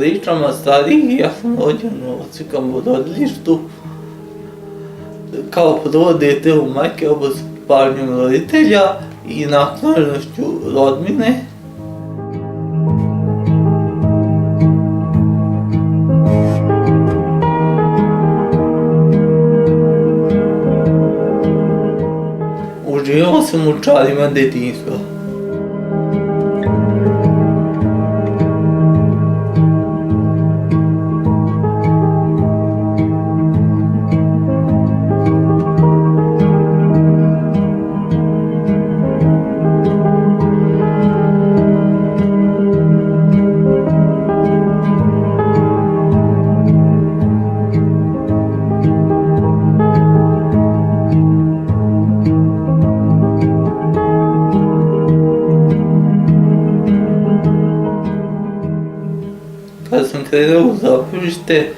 pričama starijih, ja sam rođen u Ocikom rodilištu. Kao prvo dete u majke s pažnjom roditelja i naklonošću rodbine. Uživao sam u čarima detinjstva. Kada sam krenuo u Zaporište,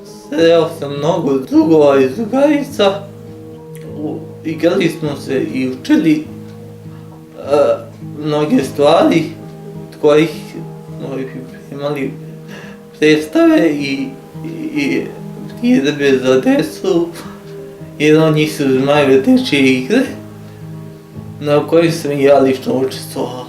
sreo sam mnogo drugova i drugarica, igrali smo se i učili mnoge stvari kojih smo imali predstave i priredbe za decu. Jedan od njih su Zmajeve dečije igre, na kojim sam i ja lično učestvovao.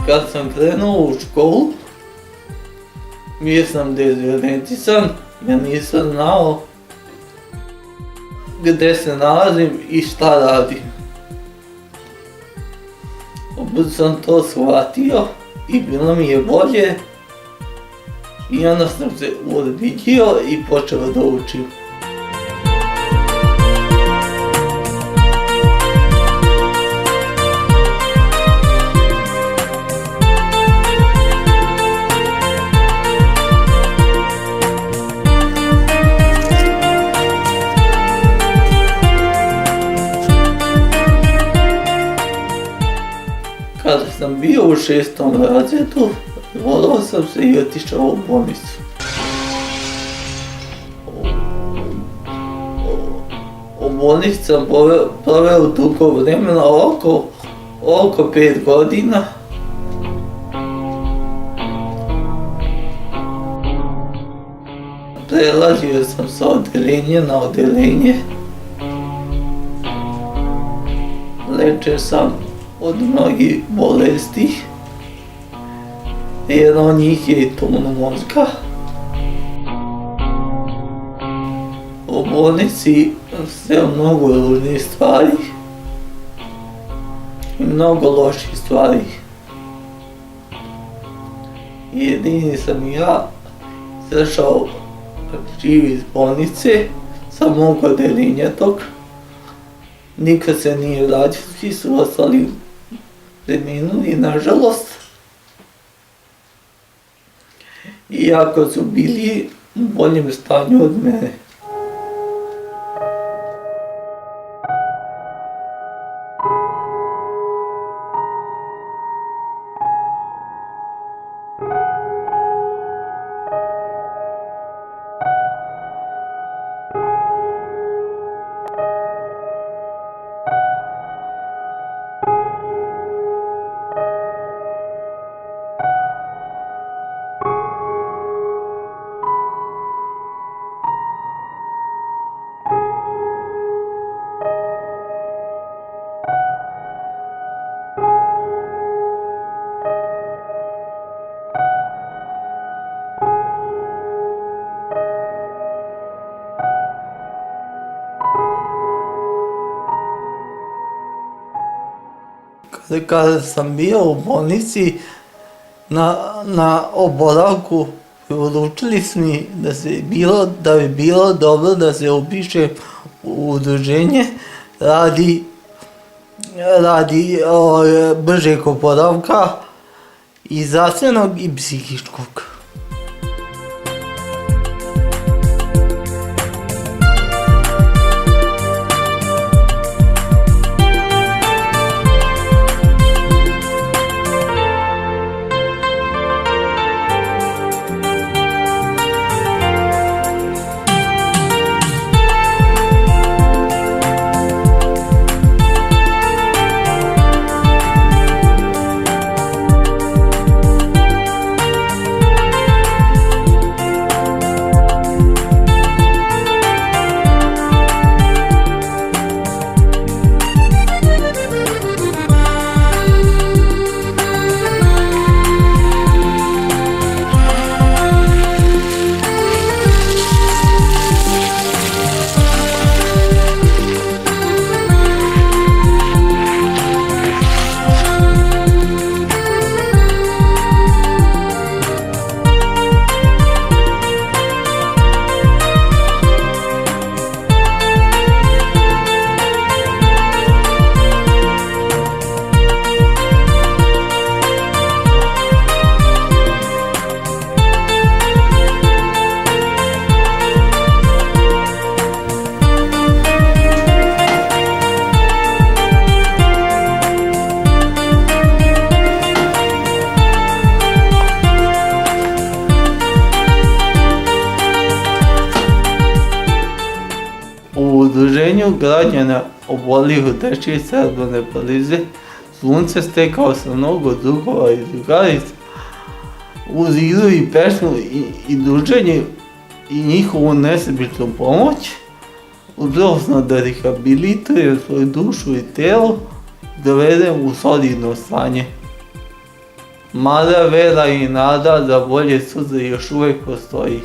Kad sam krenuo u školu, bio sam dezorientisan, ja nisam znao gde se nalazim i šta radim. sam to shvatio i bilo mi je bolje i onda sam se uozbiljio i počeo da učim. Kada sam bio u 6. razredu, volao sam se i otišao u bolnicu. U bolnici sam proveo dugo vremena, oko 5 godina. Prelazio sam sa odeljenja na odeljenje. Lečen sam od mnogih bolesti. Jedan od njih je i tumor mozga. U bolnici sve mnogo ružnih stvari i mnogo loših stvari. Jedini sam ja izašao živ iz bolnice sa mog odeljenja tog. Nikad se nije vratio, svi su ostali preminuli, nažalost. Iako su bili u boljem stanju od mene. Kada sam bio u bolnici na oporavku, poručili su mi da bi bilo dobro da se upišem u udruženje radi bržeg oporavka i zdravstvenog i psihičkog. U Udruženju građana obolih od teške cerebralne paralize Sunce stekao sam mnogo drugova i drugarica uz igru i pesmu i druženje i njihovu nesebičnu pomoć. Uspeo sam da rehabilitujem svoju dušu i telo i dovedem u solidno stanje. Mada, vera i nada za bolje sutra još uvek postoji.